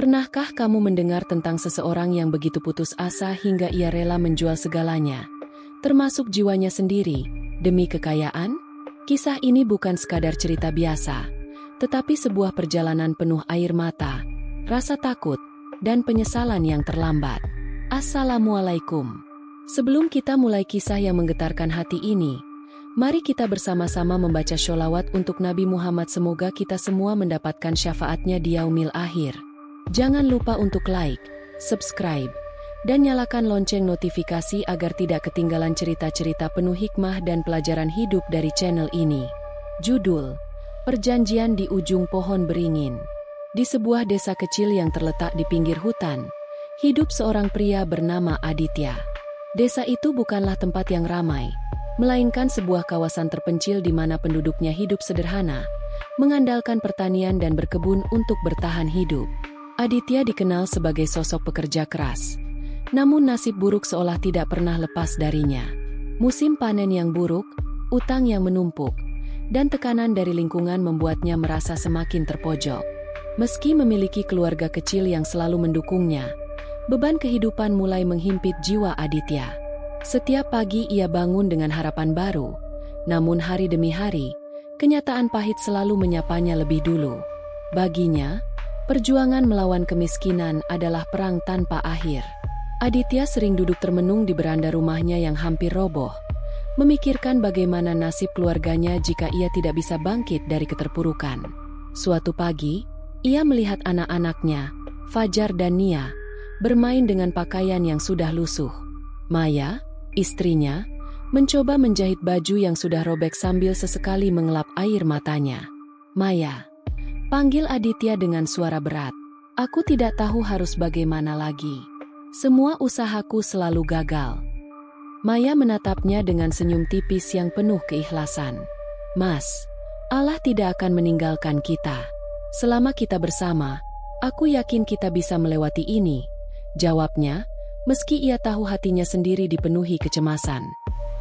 Pernahkah kamu mendengar tentang seseorang yang begitu putus asa hingga ia rela menjual segalanya, termasuk jiwanya sendiri, demi kekayaan? Kisah ini bukan sekadar cerita biasa, tetapi sebuah perjalanan penuh air mata, rasa takut, dan penyesalan yang terlambat. Assalamualaikum. Sebelum kita mulai kisah yang menggetarkan hati ini, mari kita bersama-sama membaca sholawat untuk Nabi Muhammad. Semoga kita semua mendapatkan syafaatnya di yaumil akhir. Jangan lupa untuk like, subscribe, dan nyalakan lonceng notifikasi agar tidak ketinggalan cerita-cerita penuh hikmah dan pelajaran hidup dari channel ini. Judul: Perjanjian di Ujung Pohon Beringin. Di sebuah desa kecil yang terletak di pinggir hutan, hidup seorang pria bernama Aditya. Desa itu bukanlah tempat yang ramai, melainkan sebuah kawasan terpencil di mana penduduknya hidup sederhana, mengandalkan pertanian dan berkebun untuk bertahan hidup. Aditya dikenal sebagai sosok pekerja keras, namun nasib buruk seolah tidak pernah lepas darinya. Musim panen yang buruk, utang yang menumpuk, dan tekanan dari lingkungan membuatnya merasa semakin terpojok. Meski memiliki keluarga kecil yang selalu mendukungnya, beban kehidupan mulai menghimpit jiwa Aditya. Setiap pagi ia bangun dengan harapan baru, namun hari demi hari, kenyataan pahit selalu menyapanya lebih dulu. Baginya, perjuangan melawan kemiskinan adalah perang tanpa akhir. Aditya sering duduk termenung di beranda rumahnya yang hampir roboh, memikirkan bagaimana nasib keluarganya jika ia tidak bisa bangkit dari keterpurukan. Suatu pagi, ia melihat anak-anaknya, Fajar dan Nia, bermain dengan pakaian yang sudah lusuh. Maya, istrinya, mencoba menjahit baju yang sudah robek sambil sesekali mengelap air matanya. "Maya," panggil Aditya dengan suara berat. "Aku tidak tahu harus bagaimana lagi. Semua usahaku selalu gagal." Maya menatapnya dengan senyum tipis yang penuh keikhlasan. "Mas, Allah tidak akan meninggalkan kita. Selama kita bersama, aku yakin kita bisa melewati ini," jawabnya, meski ia tahu hatinya sendiri dipenuhi kecemasan.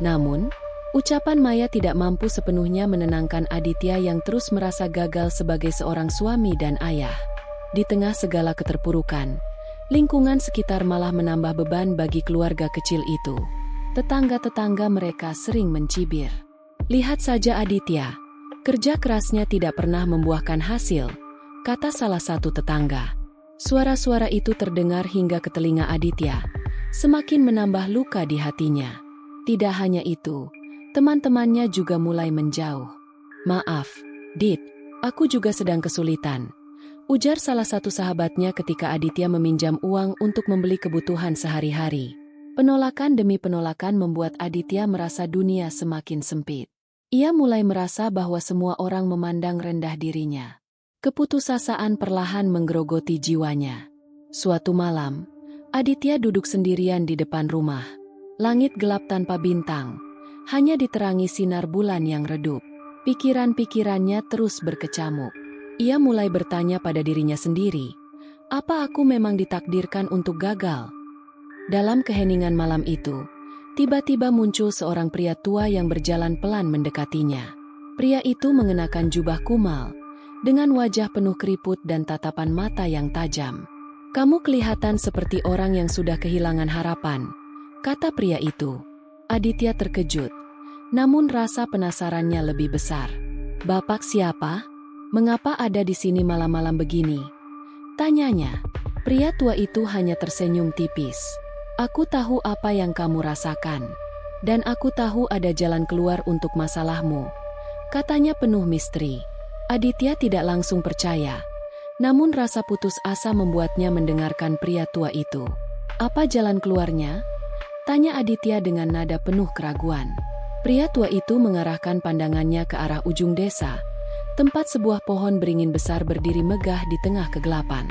Namun, ucapan Maya tidak mampu sepenuhnya menenangkan Aditya yang terus merasa gagal sebagai seorang suami dan ayah. Di tengah segala keterpurukan, lingkungan sekitar malah menambah beban bagi keluarga kecil itu. Tetangga-tetangga mereka sering mencibir. "Lihat saja Aditya, kerja kerasnya tidak pernah membuahkan hasil," kata salah satu tetangga. Suara-suara itu terdengar hingga ke telinga Aditya, semakin menambah luka di hatinya. Tidak hanya itu, teman-temannya juga mulai menjauh. "Maaf, Dit, aku juga sedang kesulitan," ujar salah satu sahabatnya ketika Aditya meminjam uang untuk membeli kebutuhan sehari-hari. Penolakan demi penolakan membuat Aditya merasa dunia semakin sempit. Ia mulai merasa bahwa semua orang memandang rendah dirinya. Keputusasaan perlahan menggerogoti jiwanya. Suatu malam, Aditya duduk sendirian di depan rumah. Langit gelap tanpa bintang, hanya diterangi sinar bulan yang redup. Pikiran-pikirannya terus berkecamuk. Ia mulai bertanya pada dirinya sendiri, apa aku memang ditakdirkan untuk gagal? Dalam keheningan malam itu, tiba-tiba muncul seorang pria tua yang berjalan pelan mendekatinya. Pria itu mengenakan jubah kumal, dengan wajah penuh keriput dan tatapan mata yang tajam. "Kamu kelihatan seperti orang yang sudah kehilangan harapan," kata pria itu. Aditya terkejut, namun rasa penasarannya lebih besar. "Bapak siapa? Mengapa ada di sini malam-malam begini?" tanyanya. Pria tua itu hanya tersenyum tipis. "Aku tahu apa yang kamu rasakan, dan aku tahu ada jalan keluar untuk masalahmu," katanya penuh misteri. Aditya tidak langsung percaya, namun rasa putus asa membuatnya mendengarkan pria tua itu. "Apa jalan keluarnya?" tanya Aditya dengan nada penuh keraguan. Pria tua itu mengarahkan pandangannya ke arah ujung desa, tempat sebuah pohon beringin besar berdiri megah di tengah kegelapan.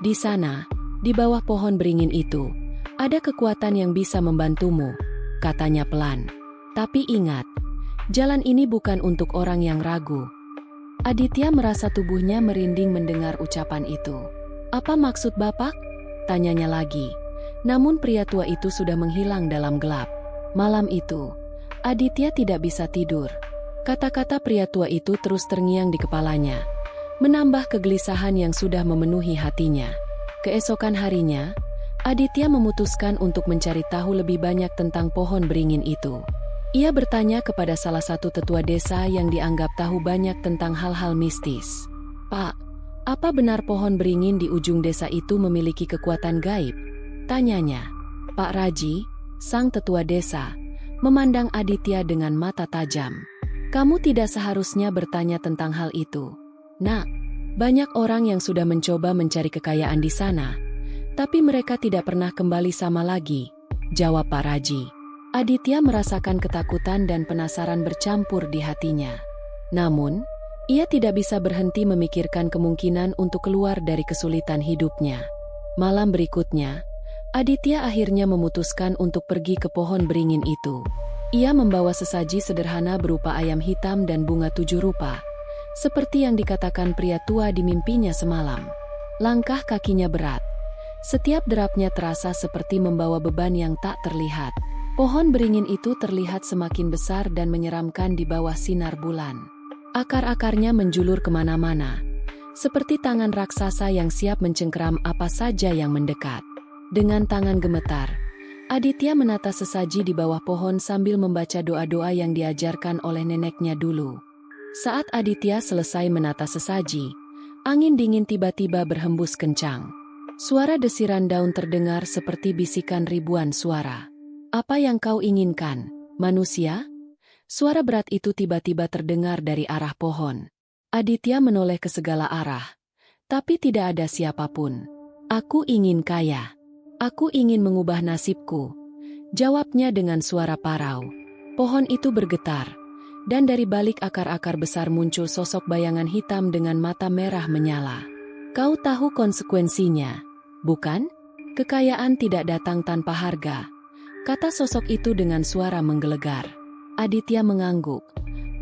"Di sana, di bawah pohon beringin itu, ada kekuatan yang bisa membantumu," katanya pelan. "Tapi ingat, jalan ini bukan untuk orang yang ragu." Aditya merasa tubuhnya merinding mendengar ucapan itu. "Apa maksud Bapak?" tanyanya lagi. Namun pria tua itu sudah menghilang dalam gelap. Malam itu, Aditya tidak bisa tidur. Kata-kata pria tua itu terus terngiang di kepalanya, menambah kegelisahan yang sudah memenuhi hatinya. Keesokan harinya, Aditya memutuskan untuk mencari tahu lebih banyak tentang pohon beringin itu. Ia bertanya kepada salah satu tetua desa yang dianggap tahu banyak tentang hal-hal mistis. "Pak, apa benar pohon beringin di ujung desa itu memiliki kekuatan gaib?" tanyanya. Pak Raji, sang tetua desa, memandang Aditya dengan mata tajam. "Kamu tidak seharusnya bertanya tentang hal itu, Nak. Banyak orang yang sudah mencoba mencari kekayaan di sana, tapi mereka tidak pernah kembali sama lagi," jawab Pak Raji. Aditya merasakan ketakutan dan penasaran bercampur di hatinya. Namun, ia tidak bisa berhenti memikirkan kemungkinan untuk keluar dari kesulitan hidupnya. Malam berikutnya, Aditya akhirnya memutuskan untuk pergi ke pohon beringin itu. Ia membawa sesaji sederhana berupa ayam hitam dan bunga 7 rupa, seperti yang dikatakan pria tua di mimpinya semalam. Langkah kakinya berat. Setiap derapnya terasa seperti membawa beban yang tak terlihat. Pohon beringin itu terlihat semakin besar dan menyeramkan di bawah sinar bulan. Akar-akarnya menjulur kemana-mana, seperti tangan raksasa yang siap mencengkeram apa saja yang mendekat. Dengan tangan gemetar, Aditya menata sesaji di bawah pohon sambil membaca doa-doa yang diajarkan oleh neneknya dulu. Saat Aditya selesai menata sesaji, angin dingin tiba-tiba berhembus kencang. Suara desiran daun terdengar seperti bisikan ribuan suara. "Apa yang kau inginkan, manusia?" Suara berat itu tiba-tiba terdengar dari arah pohon. Aditya menoleh ke segala arah, tapi tidak ada siapapun. "Aku ingin kaya. Aku ingin mengubah nasibku," jawabnya dengan suara parau. Pohon itu bergetar, dan dari balik akar-akar besar muncul sosok bayangan hitam dengan mata merah menyala. "Kau tahu konsekuensinya, bukan? Kekayaan tidak datang tanpa harga," kata sosok itu dengan suara menggelegar. Aditya mengangguk,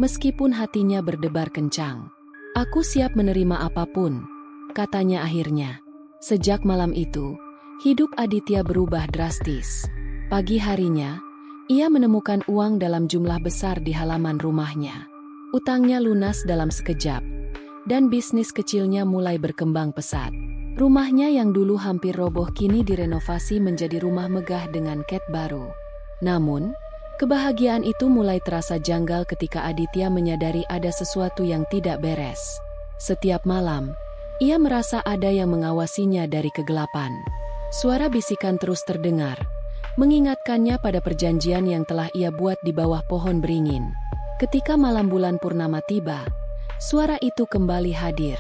meskipun hatinya berdebar kencang. "Aku siap menerima apapun," katanya akhirnya. Sejak malam itu, hidup Aditya berubah drastis. Pagi harinya, ia menemukan uang dalam jumlah besar di halaman rumahnya. Utangnya lunas dalam sekejap, dan bisnis kecilnya mulai berkembang pesat. Rumahnya yang dulu hampir roboh kini direnovasi menjadi rumah megah dengan cat baru. Namun, kebahagiaan itu mulai terasa janggal ketika Aditya menyadari ada sesuatu yang tidak beres. Setiap malam, ia merasa ada yang mengawasinya dari kegelapan. Suara bisikan terus terdengar, mengingatkannya pada perjanjian yang telah ia buat di bawah pohon beringin. Ketika malam bulan purnama tiba, suara itu kembali hadir.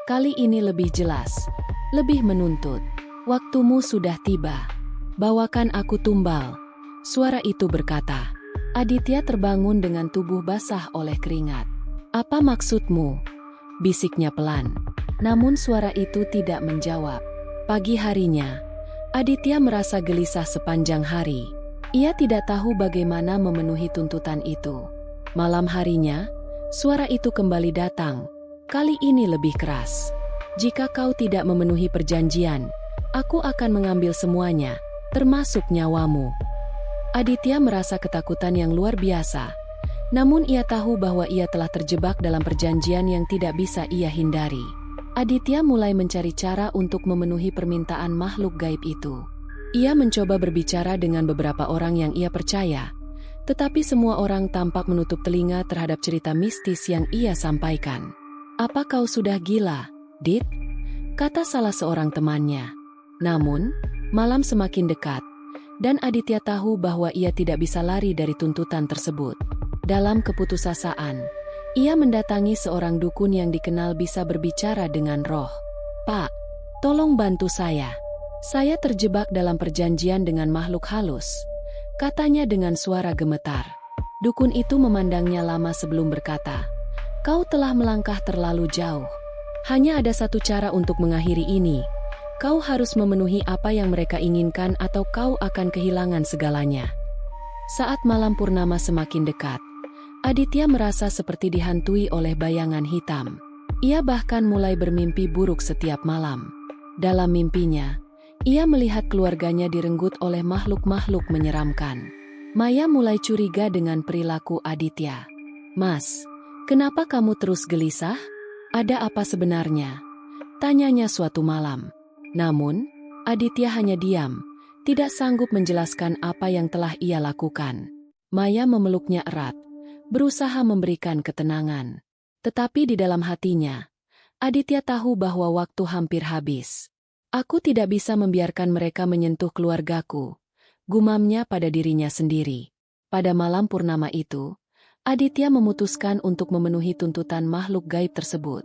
Kali ini lebih jelas, lebih menuntut. "Waktumu sudah tiba. Bawakan aku tumbal," suara itu berkata. Aditya terbangun dengan tubuh basah oleh keringat. "Apa maksudmu?" bisiknya pelan. Namun suara itu tidak menjawab. Pagi harinya, Aditya merasa gelisah sepanjang hari. Ia tidak tahu bagaimana memenuhi tuntutan itu. Malam harinya, suara itu kembali datang. Kali ini lebih keras. "Jika kau tidak memenuhi perjanjian, aku akan mengambil semuanya, termasuk nyawamu." Aditya merasa ketakutan yang luar biasa. Namun ia tahu bahwa ia telah terjebak dalam perjanjian yang tidak bisa ia hindari. Aditya mulai mencari cara untuk memenuhi permintaan makhluk gaib itu. Ia mencoba berbicara dengan beberapa orang yang ia percaya, tetapi semua orang tampak menutup telinga terhadap cerita mistis yang ia sampaikan. "Apa kau sudah gila, Dit?" kata salah seorang temannya. Namun, malam semakin dekat, dan Aditya tahu bahwa ia tidak bisa lari dari tuntutan tersebut. Dalam keputusasaan, ia mendatangi seorang dukun yang dikenal bisa berbicara dengan roh. "Pak, tolong bantu saya. Saya terjebak dalam perjanjian dengan makhluk halus," katanya dengan suara gemetar. Dukun itu memandangnya lama sebelum berkata, "Kau telah melangkah terlalu jauh. Hanya ada satu cara untuk mengakhiri ini. Kau harus memenuhi apa yang mereka inginkan atau kau akan kehilangan segalanya." Saat malam purnama semakin dekat, Aditya merasa seperti dihantui oleh bayangan hitam. Ia bahkan mulai bermimpi buruk setiap malam. Dalam mimpinya, ia melihat keluarganya direnggut oleh makhluk-makhluk menyeramkan. Maya mulai curiga dengan perilaku Aditya. "Mas, kenapa kamu terus gelisah? Ada apa sebenarnya?" tanyanya suatu malam. Namun, Aditya hanya diam, tidak sanggup menjelaskan apa yang telah ia lakukan. Maya memeluknya erat, berusaha memberikan ketenangan. Tetapi di dalam hatinya, Aditya tahu bahwa waktu hampir habis. Aku tidak bisa membiarkan mereka menyentuh keluargaku, gumamnya pada dirinya sendiri. Pada malam purnama itu, Aditya memutuskan untuk memenuhi tuntutan makhluk gaib tersebut.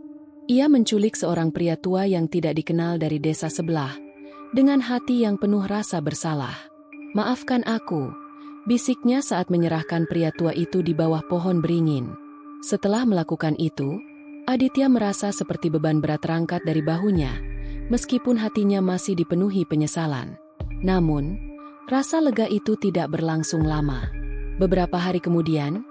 Ia menculik seorang pria tua yang tidak dikenal dari desa sebelah, dengan hati yang penuh rasa bersalah. "Maafkan aku," bisiknya saat menyerahkan pria tua itu di bawah pohon beringin. Setelah melakukan itu, Aditya merasa seperti beban berat terangkat dari bahunya, meskipun hatinya masih dipenuhi penyesalan. Namun, rasa lega itu tidak berlangsung lama. Beberapa hari kemudian,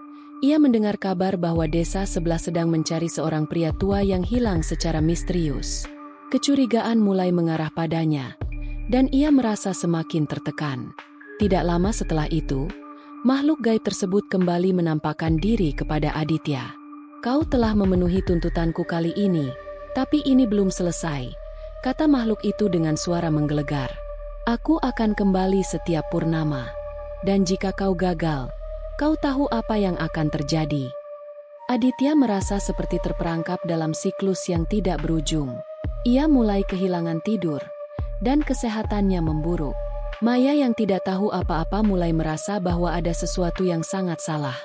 ia mendengar kabar bahwa desa sebelah sedang mencari seorang pria tua yang hilang secara misterius. Kecurigaan mulai mengarah padanya, dan ia merasa semakin tertekan. Tidak lama setelah itu, makhluk gaib tersebut kembali menampakkan diri kepada Aditya. "Kau telah memenuhi tuntutanku kali ini, tapi ini belum selesai," kata makhluk itu dengan suara menggelegar. "Aku akan kembali setiap purnama. Dan jika kau gagal, kau tahu apa yang akan terjadi." Aditya merasa seperti terperangkap dalam siklus yang tidak berujung. Ia mulai kehilangan tidur, dan kesehatannya memburuk. Maya yang tidak tahu apa-apa mulai merasa bahwa ada sesuatu yang sangat salah.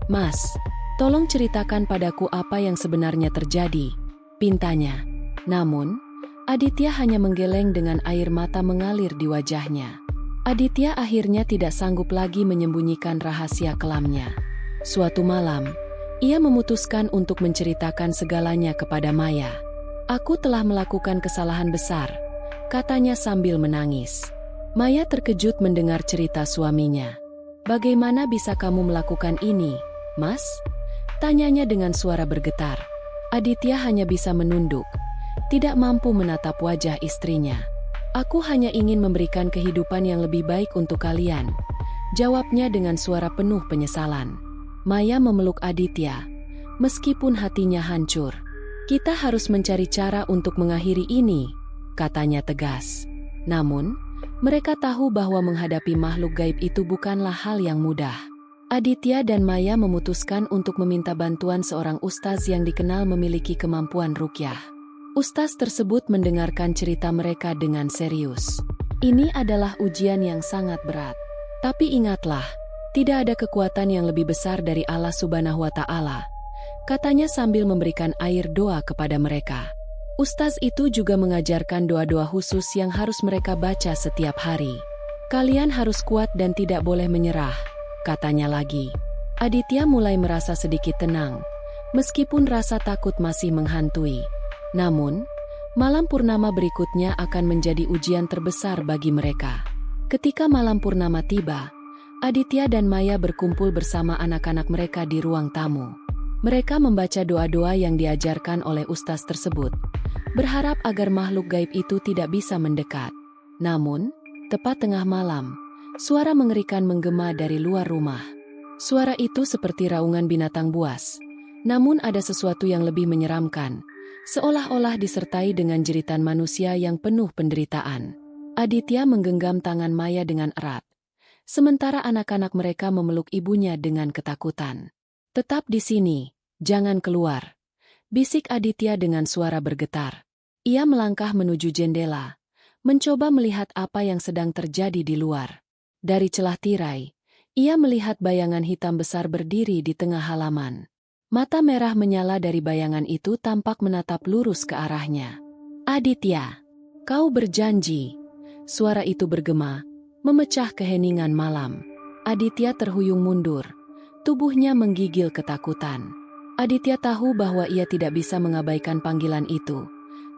"Mas, tolong ceritakan padaku apa yang sebenarnya terjadi," pintanya. Namun, Aditya hanya menggeleng dengan air mata mengalir di wajahnya. Aditya akhirnya tidak sanggup lagi menyembunyikan rahasia kelamnya. Suatu malam, ia memutuskan untuk menceritakan segalanya kepada Maya. "Aku telah melakukan kesalahan besar," katanya sambil menangis. Maya terkejut mendengar cerita suaminya. "Bagaimana bisa kamu melakukan ini, Mas?" tanyanya dengan suara bergetar. Aditya hanya bisa menunduk, tidak mampu menatap wajah istrinya. "Aku hanya ingin memberikan kehidupan yang lebih baik untuk kalian," jawabnya dengan suara penuh penyesalan. Maya memeluk Aditya, meskipun hatinya hancur. "Kita harus mencari cara untuk mengakhiri ini," katanya tegas. Namun, mereka tahu bahwa menghadapi makhluk gaib itu bukanlah hal yang mudah. Aditya dan Maya memutuskan untuk meminta bantuan seorang ustaz yang dikenal memiliki kemampuan ruqyah. Ustaz tersebut mendengarkan cerita mereka dengan serius. "Ini adalah ujian yang sangat berat. Tapi ingatlah, tidak ada kekuatan yang lebih besar dari Allah Subhanahu wa Ta'ala," katanya sambil memberikan air doa kepada mereka. Ustaz itu juga mengajarkan doa-doa khusus yang harus mereka baca setiap hari. "Kalian harus kuat dan tidak boleh menyerah," katanya lagi. Aditya mulai merasa sedikit tenang, meskipun rasa takut masih menghantui. Namun, malam purnama berikutnya akan menjadi ujian terbesar bagi mereka. Ketika malam purnama tiba, Aditya dan Maya berkumpul bersama anak-anak mereka di ruang tamu. Mereka membaca doa-doa yang diajarkan oleh ustaz tersebut, berharap agar makhluk gaib itu tidak bisa mendekat. Namun, tepat tengah malam, suara mengerikan menggema dari luar rumah. Suara itu seperti raungan binatang buas. Namun ada sesuatu yang lebih menyeramkan, seolah-olah disertai dengan jeritan manusia yang penuh penderitaan. Aditya menggenggam tangan Maya dengan erat, sementara anak-anak mereka memeluk ibunya dengan ketakutan. "Tetap di sini, jangan keluar," bisik Aditya dengan suara bergetar. Ia melangkah menuju jendela, mencoba melihat apa yang sedang terjadi di luar. Dari celah tirai, ia melihat bayangan hitam besar berdiri di tengah halaman. Mata merah menyala dari bayangan itu tampak menatap lurus ke arahnya. "Aditya, kau berjanji," suara itu bergema, memecah keheningan malam. Aditya terhuyung mundur, tubuhnya menggigil ketakutan. Aditya tahu bahwa ia tidak bisa mengabaikan panggilan itu.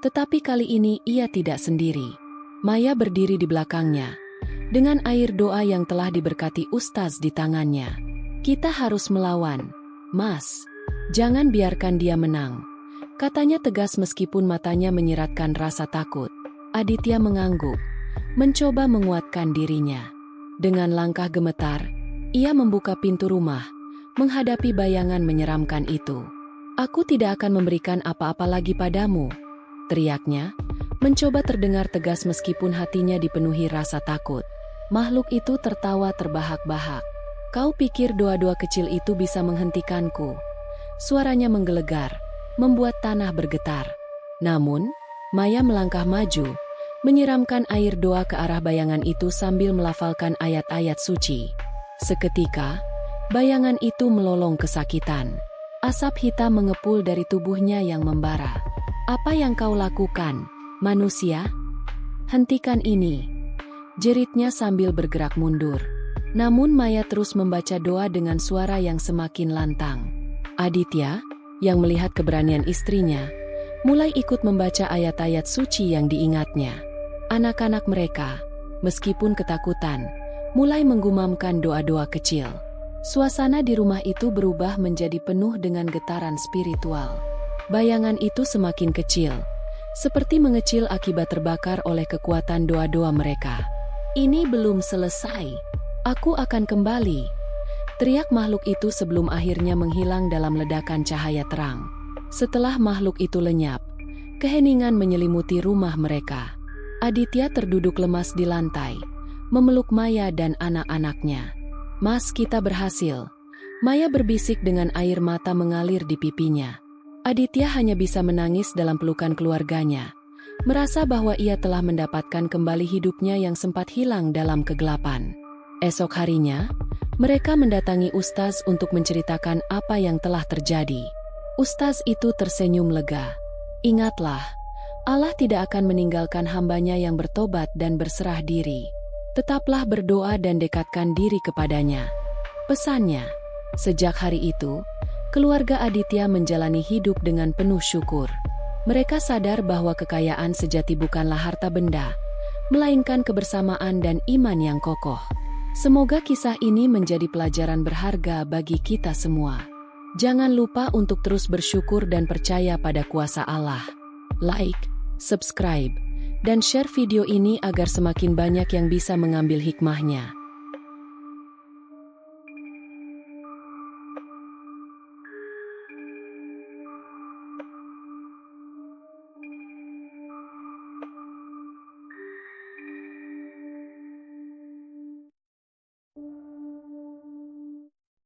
Tetapi kali ini ia tidak sendiri. Maya berdiri di belakangnya, dengan air doa yang telah diberkati ustaz di tangannya. "Kita harus melawan, Mas. Jangan biarkan dia menang," katanya tegas meskipun matanya menyiratkan rasa takut. Aditya mengangguk, mencoba menguatkan dirinya. Dengan langkah gemetar, ia membuka pintu rumah, menghadapi bayangan menyeramkan itu. "Aku tidak akan memberikan apa-apa lagi padamu," teriaknya, Mencoba terdengar tegas meskipun hatinya dipenuhi rasa takut. Makhluk itu tertawa terbahak-bahak. "Kau pikir doa-doa kecil itu bisa menghentikanku?" Suaranya menggelegar, membuat tanah bergetar. Namun, Maya melangkah maju, menyiramkan air doa ke arah bayangan itu sambil melafalkan ayat-ayat suci. Seketika, bayangan itu melolong kesakitan. Asap hitam mengepul dari tubuhnya yang membara. "Apa yang kau lakukan, manusia? Hentikan ini!" jeritnya sambil bergerak mundur. Namun Maya terus membaca doa dengan suara yang semakin lantang. Aditya, yang melihat keberanian istrinya, mulai ikut membaca ayat-ayat suci yang diingatnya. Anak-anak mereka, meskipun ketakutan, mulai menggumamkan doa-doa kecil. Suasana di rumah itu berubah menjadi penuh dengan getaran spiritual. Bayangan itu semakin kecil, seperti mengecil akibat terbakar oleh kekuatan doa-doa mereka. "Ini belum selesai. Aku akan kembali," teriak makhluk itu sebelum akhirnya menghilang dalam ledakan cahaya terang. Setelah makhluk itu lenyap, keheningan menyelimuti rumah mereka. Aditya terduduk lemas di lantai, memeluk Maya dan anak-anaknya. "Mas, kita berhasil," Maya berbisik dengan air mata mengalir di pipinya. Aditya hanya bisa menangis dalam pelukan keluarganya, merasa bahwa ia telah mendapatkan kembali hidupnya yang sempat hilang dalam kegelapan. Esok harinya, mereka mendatangi Ustaz untuk menceritakan apa yang telah terjadi. Ustaz itu tersenyum lega. "Ingatlah, Allah tidak akan meninggalkan hambanya yang bertobat dan berserah diri. Tetaplah berdoa dan dekatkan diri kepadanya." Pesannya, sejak hari itu, keluarga Aditya menjalani hidup dengan penuh syukur. Mereka sadar bahwa kekayaan sejati bukanlah harta benda, melainkan kebersamaan dan iman yang kokoh. Semoga kisah ini menjadi pelajaran berharga bagi kita semua. Jangan lupa untuk terus bersyukur dan percaya pada kuasa Allah. Like, subscribe, dan share video ini agar semakin banyak yang bisa mengambil hikmahnya.